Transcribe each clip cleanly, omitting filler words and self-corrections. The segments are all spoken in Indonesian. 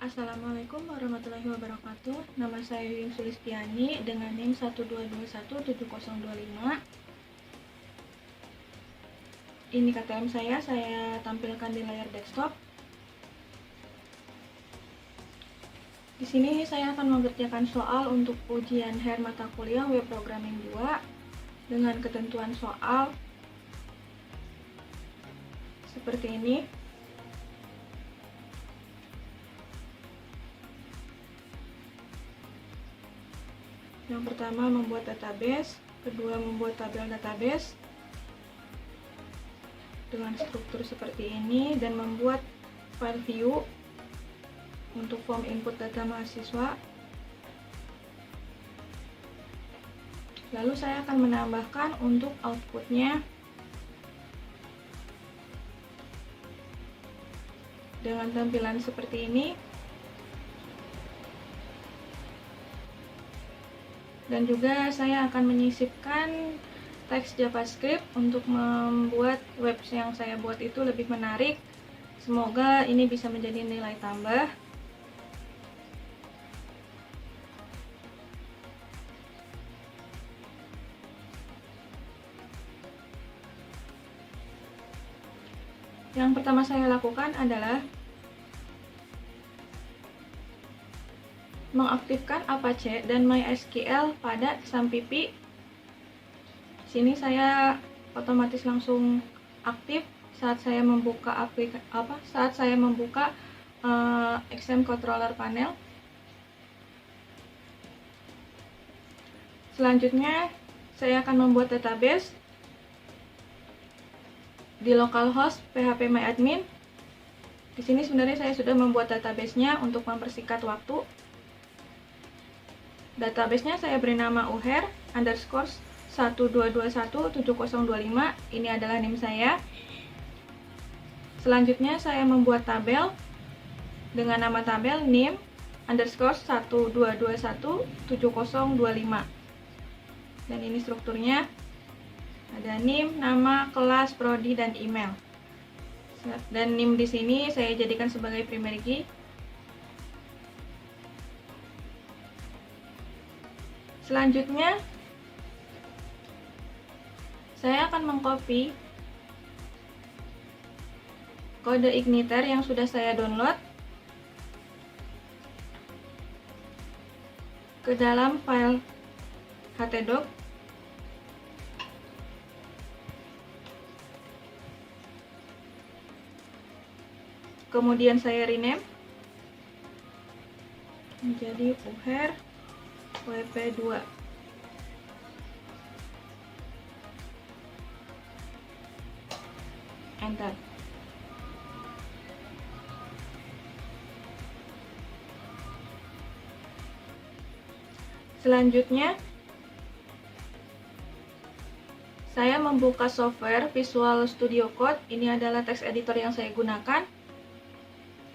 Assalamualaikum warahmatullahi wabarakatuh. Nama saya Yuyun Sulistiani dengan NIM 122170025. Ini KTM saya tampilkan di layar desktop. Di sini saya akan mengerjakan soal untuk ujian akhir mata kuliah Web Programming 2 dengan ketentuan soal seperti ini. Yang pertama membuat database, kedua membuat tabel database dengan struktur seperti ini dan membuat file view untuk form input data mahasiswa. Lalu saya akan menambahkan untuk outputnya dengan tampilan seperti ini. Dan juga saya akan menyisipkan teks JavaScript untuk membuat web yang saya buat itu lebih menarik. Semoga ini bisa menjadi nilai tambah. Yang pertama saya lakukan adalah mengaktifkan Apache dan MySQL pada XAMPP. Sini saya otomatis langsung aktif saat saya membuka XAMPP controller panel. Selanjutnya saya akan membuat database di localhost phpMyAdmin. Di sini sebenarnya saya sudah membuat database-nya untuk mempersingkat waktu. Database-nya saya beri nama uher_12217025. Ini adalah NIM saya. Selanjutnya saya membuat tabel dengan nama tabel NIM_12217025. Dan ini strukturnya. Ada NIM, nama, kelas, prodi, dan email. Dan NIM di sini saya jadikan sebagai primary key. Selanjutnya, saya akan mengcopy kode Igniter yang sudah saya download ke dalam file htdoc. Kemudian saya rename menjadi uher WP2. Enter. Selanjutnya saya membuka software Visual Studio Code. Ini adalah text editor yang saya gunakan.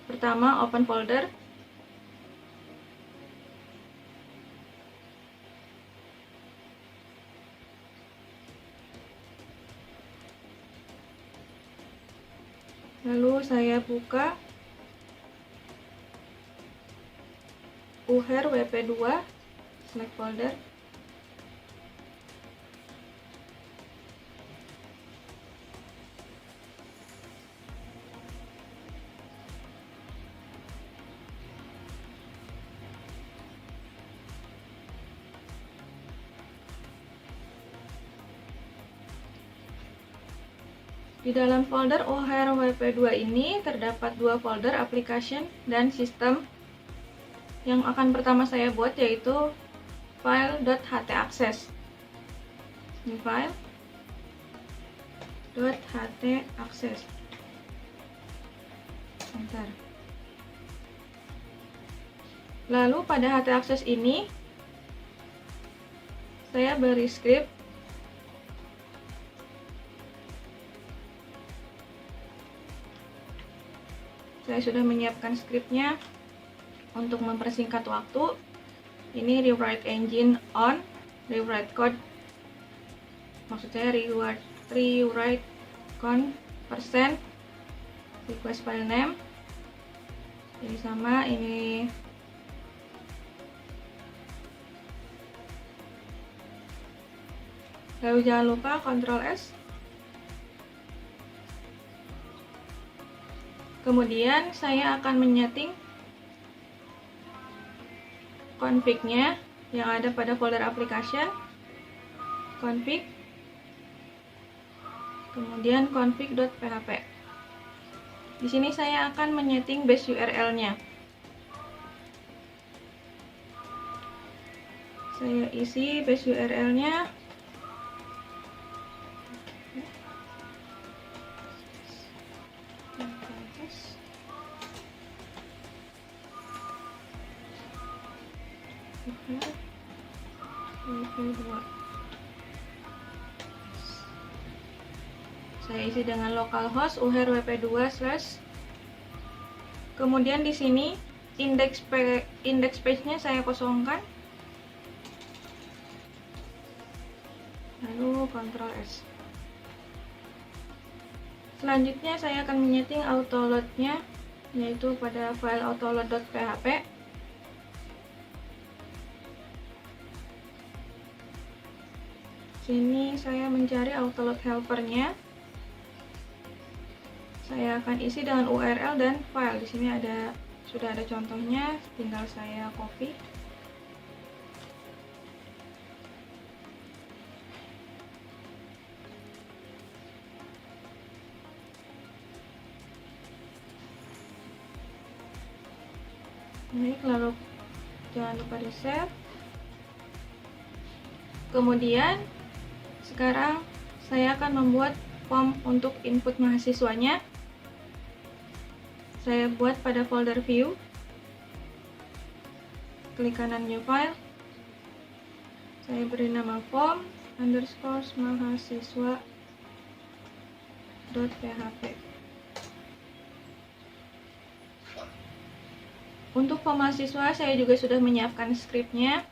Pertama, open folder. Lalu saya buka uher wp2, select folder. Di dalam folder uher wp2 ini terdapat dua folder, application dan system. Yang akan pertama saya buat yaitu file.htaccess. Ini file.htaccess. Bentar. Lalu pada htaccess ini saya beri script Saya sudah menyiapkan skripnya untuk mempersingkat waktu. Ini rewrite engine on, rewrite code. Maksud saya rewrite con %, request file name. Jadi sama ini. Lalu jangan lupa Ctrl S. Kemudian saya akan menyeting config-nya yang ada pada folder application, config, kemudian config.php. Di sini saya akan menyeting base URL-nya. Saya isi base URL-nya. Saya isi dengan localhost uher wp2 / kemudian di sini index page-nya saya kosongkan, lalu Ctrl S. Selanjutnya saya akan menyeting autoload-nya, yaitu pada file autoload.php. Sini saya mencari autoload helper-nya. Saya akan isi dengan URL dan file. Di sini sudah ada contohnya, tinggal saya copy. Baik, lalu jangan lupa di save. Kemudian sekarang saya akan membuat form untuk input mahasiswanya. Saya buat pada folder view, klik kanan new file, saya beri nama form _ mahasiswa.php. Untuk form mahasiswa saya juga sudah menyiapkan skripnya.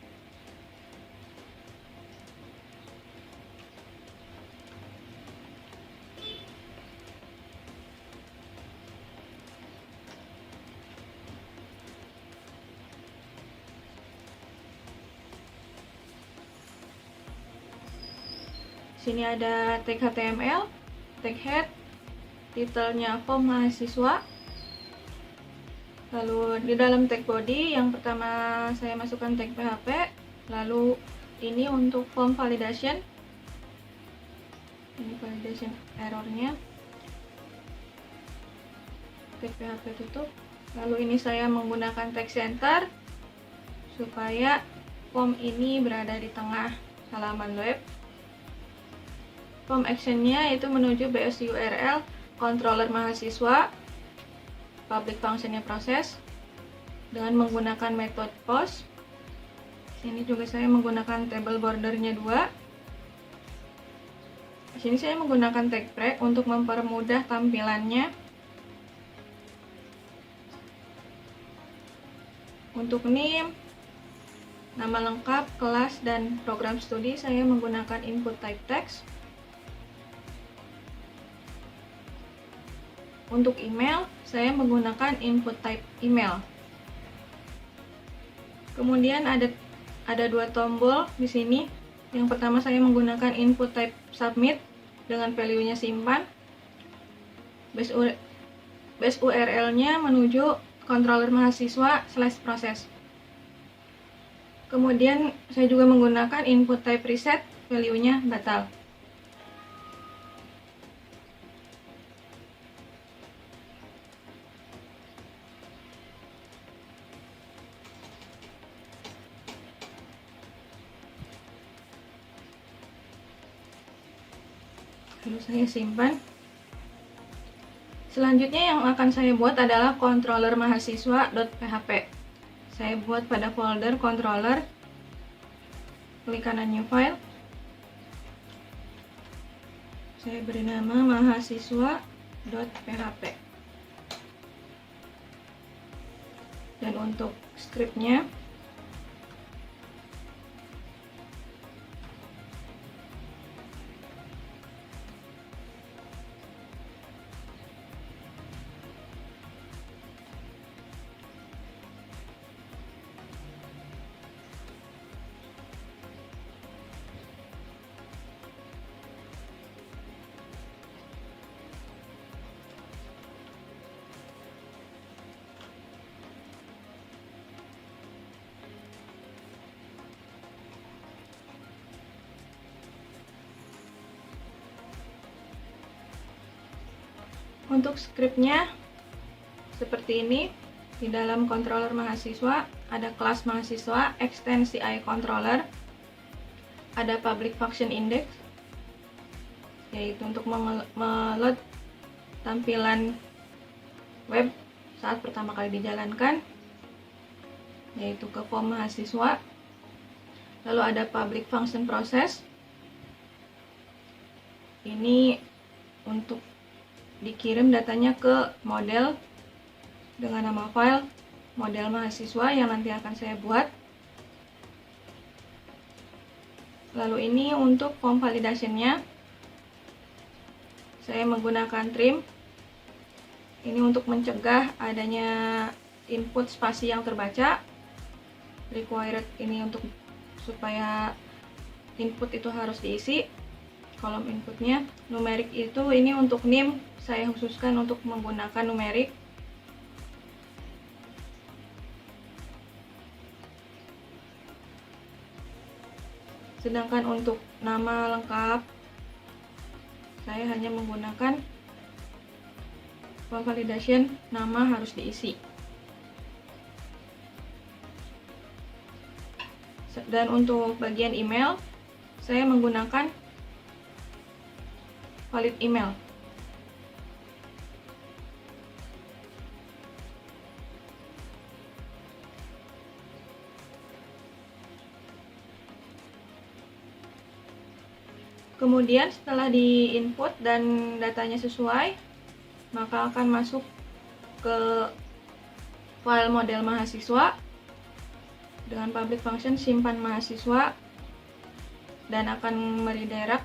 Sini ada tag HTML, tag head, titelnya form mahasiswa. Lalu di dalam tag body yang pertama saya masukkan tag PHP, lalu ini untuk form validation. Ini validation errornya. Tag PHP tutup. Lalu ini saya menggunakan tag center supaya form ini berada di tengah halaman web. Form actionnya itu menuju base URL controller mahasiswa, public functionnya proses dengan menggunakan metode post. Sini juga saya menggunakan table bordernya 2. Sini saya menggunakan tag break untuk mempermudah tampilannya. Untuk name, nama lengkap, kelas, dan program studi saya menggunakan input type text. Untuk email, saya menggunakan input type email. Kemudian ada 2 tombol di sini. Yang pertama saya menggunakan input type submit dengan value-nya simpan. Base URL-nya menuju controller mahasiswa / proses. Kemudian saya juga menggunakan input type reset, value-nya batal. Lalu saya simpan. Selanjutnya yang akan saya buat adalah controller mahasiswa.php. Saya buat pada folder controller, klik kanan new file, saya beri nama mahasiswa.php. Dan untuk scriptnya Untuk scriptnya seperti ini. Di dalam controller mahasiswa ada kelas mahasiswa, ekstensi iController, ada public function index, yaitu untuk meload tampilan web saat pertama kali dijalankan, yaitu ke form mahasiswa. Lalu ada public function process, ini untuk dikirim datanya ke model dengan nama file model mahasiswa yang nanti akan saya buat. Lalu ini untuk form validation-nya, saya menggunakan trim. Ini untuk mencegah adanya input spasi yang terbaca. Required ini untuk supaya input itu harus diisi. Kolom inputnya, numerik itu ini untuk NIM, saya khususkan untuk menggunakan numerik. Sedangkan untuk nama lengkap, saya hanya menggunakan form validation, nama harus diisi. Dan untuk bagian email, saya menggunakan valid email. Kemudian setelah di input dan datanya sesuai, maka akan masuk ke file model mahasiswa dengan public function simpan mahasiswa, dan akan meredirect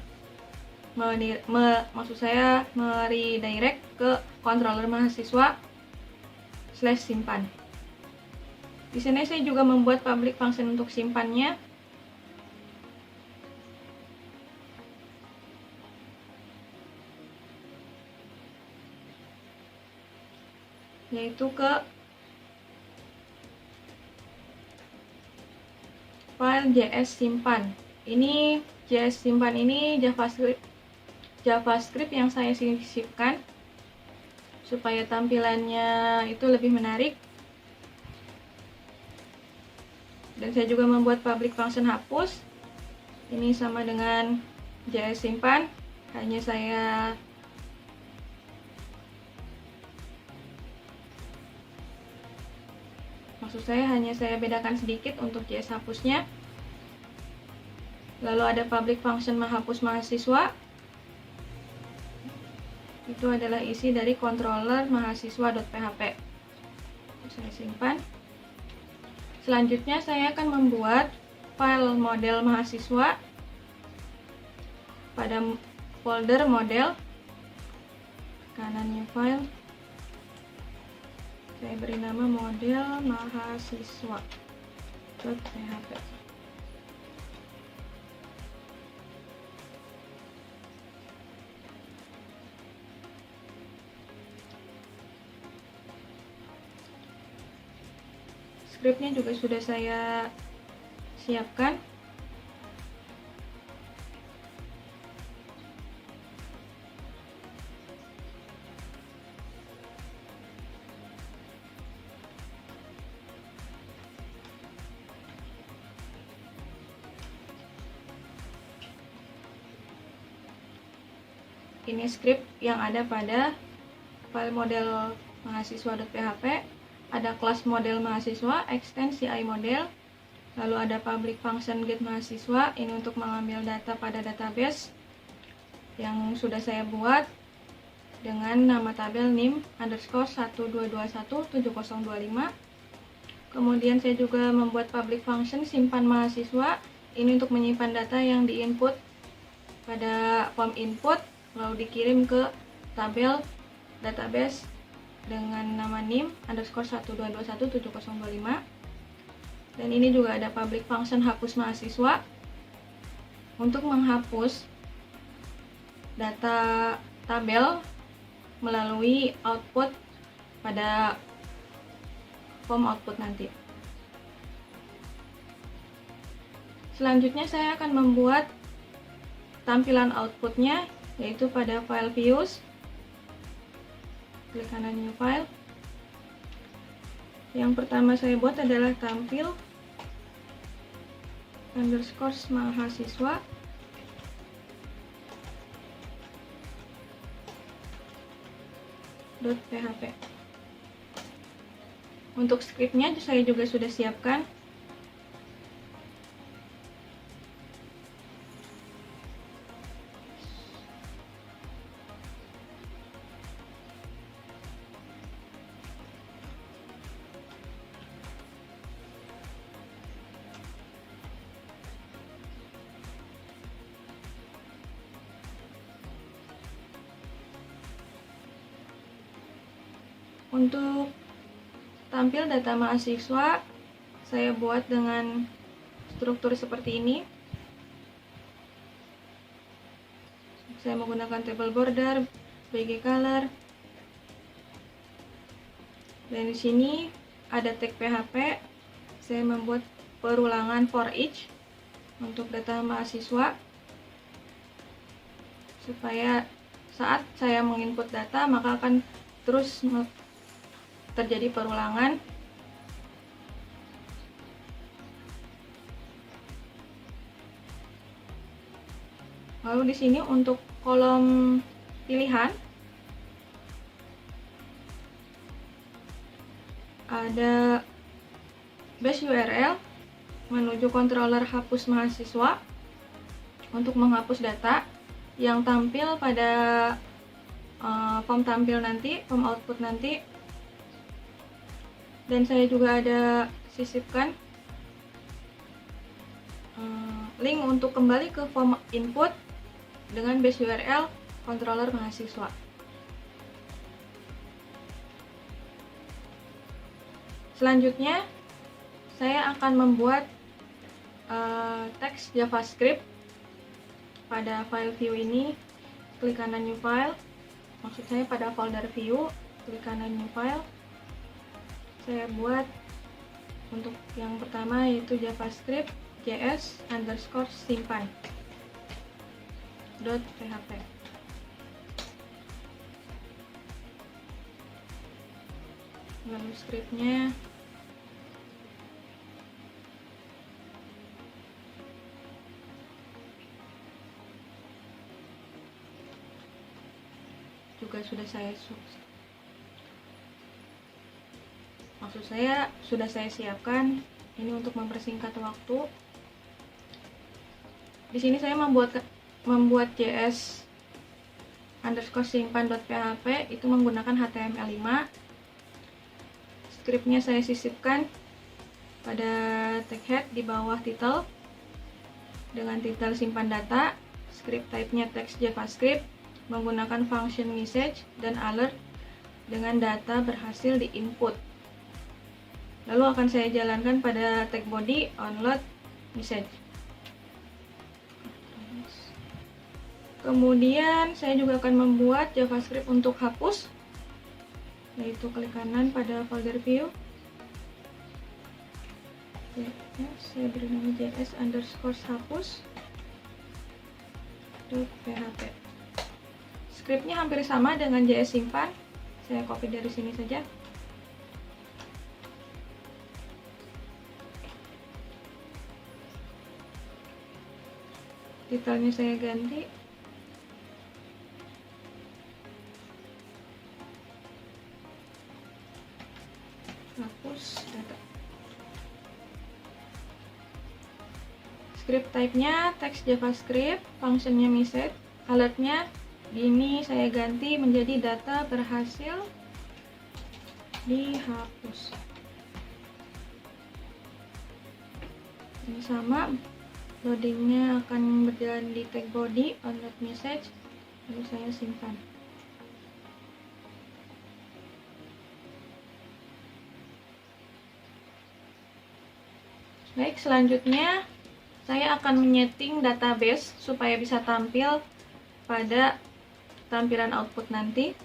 ke controller mahasiswa /simpan. Di sini saya juga membuat public function untuk simpannya. Yaitu ke file JS simpan. Ini JS simpan ini JavaScript yang saya sisipkan supaya tampilannya itu lebih menarik. Dan saya juga membuat public function hapus. Ini sama dengan JS simpan, hanya saya bedakan sedikit untuk JS hapusnya. Lalu ada public function menghapus mahasiswa. Itu adalah isi dari controller mahasiswa.php. Saya simpan. Selanjutnya saya akan membuat file model mahasiswa pada folder model. Kanannya file, saya beri nama model mahasiswa.php. Scriptnya juga sudah saya siapkan. Ini script yang ada pada file model mahasiswa.php. Ada kelas model mahasiswa, ekstensi iModel, lalu ada public function get mahasiswa, ini untuk mengambil data pada database yang sudah saya buat dengan nama tabel NIM _12217025. Kemudian saya juga membuat public function simpan mahasiswa, ini untuk menyimpan data yang diinput pada form input, lalu dikirim ke tabel database dengan nama NIM _12217025. Dan ini juga ada public function hapus mahasiswa untuk menghapus data tabel melalui output pada form output nanti. Selanjutnya saya akan membuat tampilan outputnya, yaitu pada file views. klik kanan new file. Yang pertama saya buat adalah tampil underscore mahasiswa .php. Untuk skripnya saya juga sudah siapkan. Untuk tampil data mahasiswa, saya buat dengan struktur seperti ini. Saya menggunakan table border, BG color, dan di sini ada tag PHP. Saya membuat perulangan for each untuk data mahasiswa, supaya saat saya menginput data maka akan terus terjadi perulangan. Lalu di sini untuk kolom pilihan ada base URL menuju controller hapus mahasiswa untuk menghapus data yang tampil pada form tampil nanti, form output nanti. Dan saya juga ada sisipkan link untuk kembali ke form input dengan base URL controller mahasiswa. Selanjutnya saya akan membuat teks JavaScript pada file view ini. Klik kanan new file, maksud saya pada folder view, klik kanan new file. Saya buat untuk yang pertama yaitu JavaScript JS underscore simpan .php. Lalu scriptnya juga sudah saya siapkan ini untuk mempersingkat waktu. Di sini saya membuat JS underscore simpan.php itu menggunakan HTML5. Scriptnya saya sisipkan pada tag head di bawah title dengan titel simpan data. Script type-nya teks JavaScript menggunakan function message dan alert dengan data berhasil di input. Lalu akan saya jalankan pada tag body onload message. Kemudian saya juga akan membuat JavaScript untuk hapus, yaitu klik kanan pada folder view. Saya beri nama JS underscore hapus .php. Scriptnya hampir sama dengan JS simpan. Saya copy dari sini saja. Titelnya saya ganti. Hapus data. Script type-nya teks JavaScript, functionnya message, alertnya ini saya ganti menjadi data berhasil dihapus. Ini sama, loadingnya akan berjalan di tag body onload message, lalu saya simpan. Baik, selanjutnya saya akan menyeting database supaya bisa tampil pada tampilan output nanti.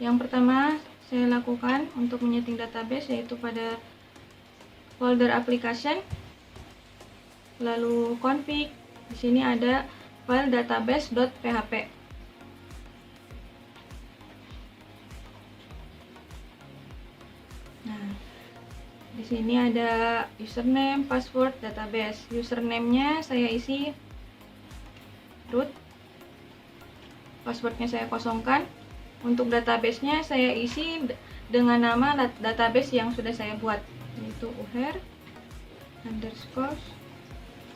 Yang pertama saya lakukan untuk menyeting database yaitu pada folder application, lalu config. Di sini ada file database.php. Nah, di sini ada username, password, database. Username-nya saya isi root, passwordnya saya kosongkan. Untuk database-nya saya isi dengan nama database yang sudah saya buat, yaitu uher underscore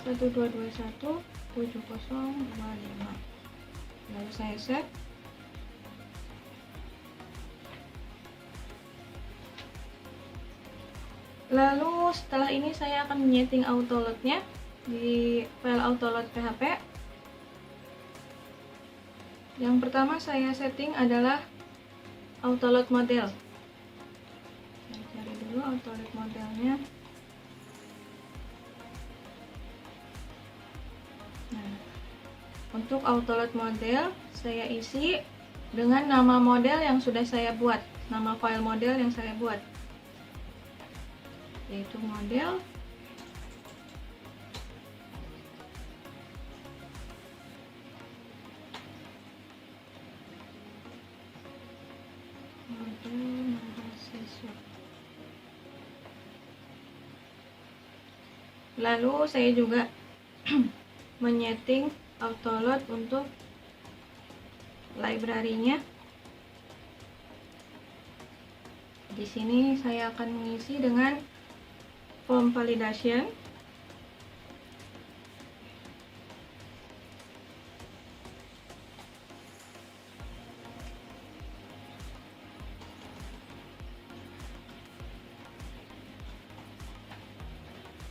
12217025. Lalu saya save. Lalu setelah ini saya akan menyeting autoload-nya di file autoload PHP. Yang pertama saya setting adalah autoload model. Saya cari dulu autoload modelnya. Nah, untuk autoload model saya isi dengan nama model yang sudah saya buat, nama file model yang saya buat, yaitu model mahasiswa. Lalu saya juga menyeting autoload untuk library-nya. Di sini saya akan mengisi dengan form validation.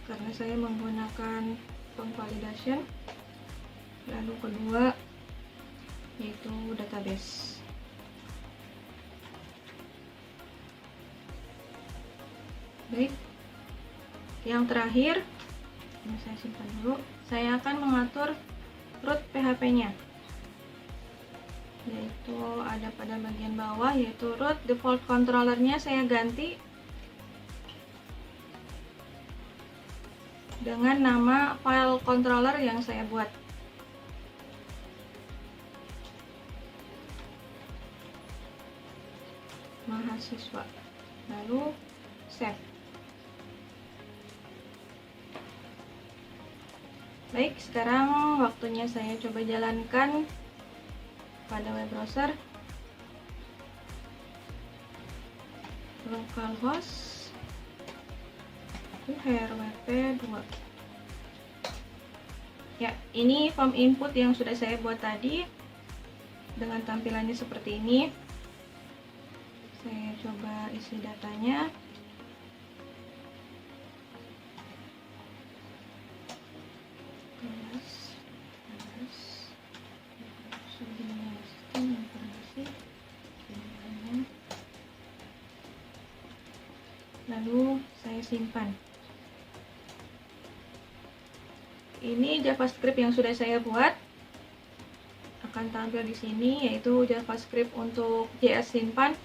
Karena saya menggunakan form validation. Lalu kedua yaitu database. Baik, yang terakhir ini saya simpan dulu. Saya akan mengatur root PHP-nya, yaitu ada pada bagian bawah, yaitu root default controller-nya saya ganti dengan nama file controller yang saya buat. Mahasiswa. Lalu save. Baik, sekarang waktunya saya coba jalankan pada web browser. Localhost uhrwp2. Ya, ini form input yang sudah saya buat tadi dengan tampilannya seperti ini. Saya coba isi datanya. Lalu saya simpan. Ini JavaScript yang sudah saya buat akan tampil di sini, yaitu JavaScript untuk JS simpan.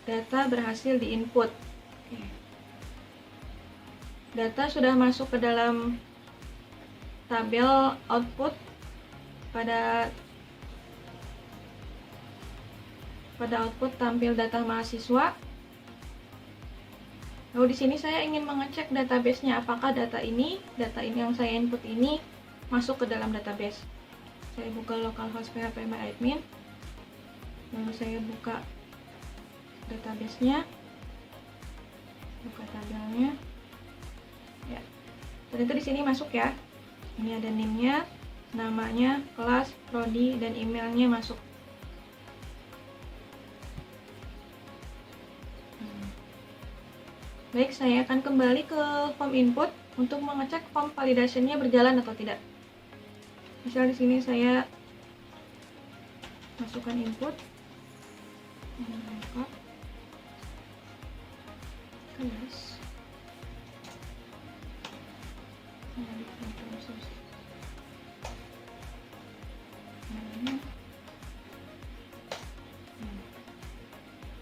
Data berhasil diinput. Data sudah masuk ke dalam tabel output. Pada output tampil data mahasiswa. Lalu di sini saya ingin mengecek database-nya, apakah data ini yang saya input ini masuk ke dalam database. Saya buka localhost php myadmin. Lalu saya buka database-nya, buka tabelnya. Ya, ternyata di sini masuk ya. Ini ada name-nya, namanya, kelas, prodi, dan emailnya masuk. Baik, saya akan kembali ke form input untuk mengecek form validation-nya berjalan atau tidak. Misal di sini saya masukkan input, kelas,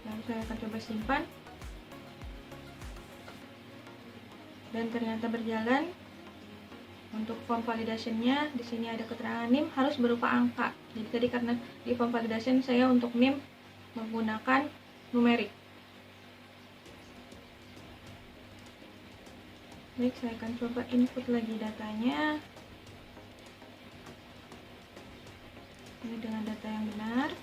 lalu saya akan coba simpan. Dan ternyata berjalan. Untuk form validation-nya di sini ada keterangan NIM harus berupa angka. Jadi tadi karena di form validation saya untuk NIM menggunakan numerik. Baik, saya akan coba input lagi datanya. Ini dengan data yang benar.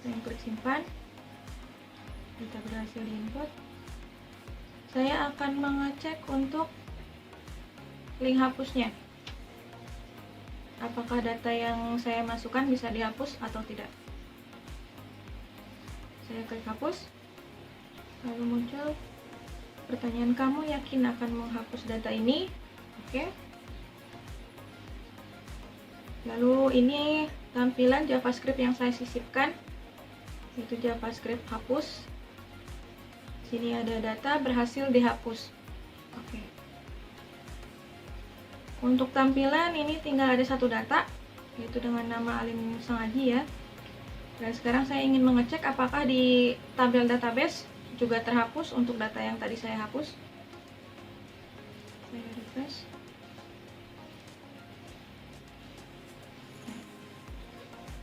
Saya klik simpan. Data berhasil diinput. Saya akan mengecek untuk link hapusnya. Apakah data yang saya masukkan bisa dihapus atau tidak. Saya klik hapus. Lalu muncul pertanyaan, kamu yakin akan menghapus data ini? Oke. Lalu ini tampilan JavaScript yang saya sisipkan, yaitu JavaScript hapus. Sini ada data berhasil dihapus. Oke. Untuk tampilan ini tinggal ada satu data, yaitu dengan nama Alim Sangaji ya. Dan sekarang saya ingin mengecek apakah di tabel database juga terhapus untuk data yang tadi saya hapus. Saya refresh.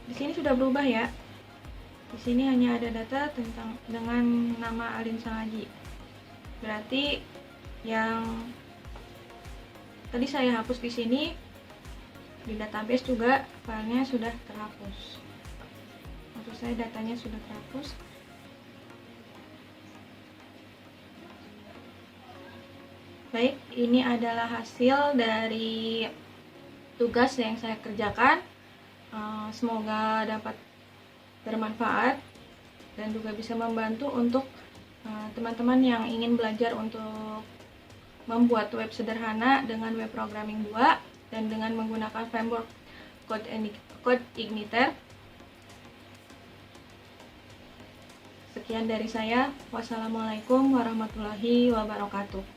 Di sini sudah berubah ya. Di sini hanya ada data dengan nama Alim Sangaji. Berarti yang tadi saya hapus di sini di database juga filenya sudah terhapus. Maksud saya datanya sudah terhapus. Baik, ini adalah hasil dari tugas yang saya kerjakan. Semoga dapat bermanfaat dan juga bisa membantu untuk teman-teman yang ingin belajar untuk membuat web sederhana dengan web programming 2 dan dengan menggunakan framework CodeIgniter. Sekian dari saya. Wassalamualaikum warahmatullahi wabarakatuh.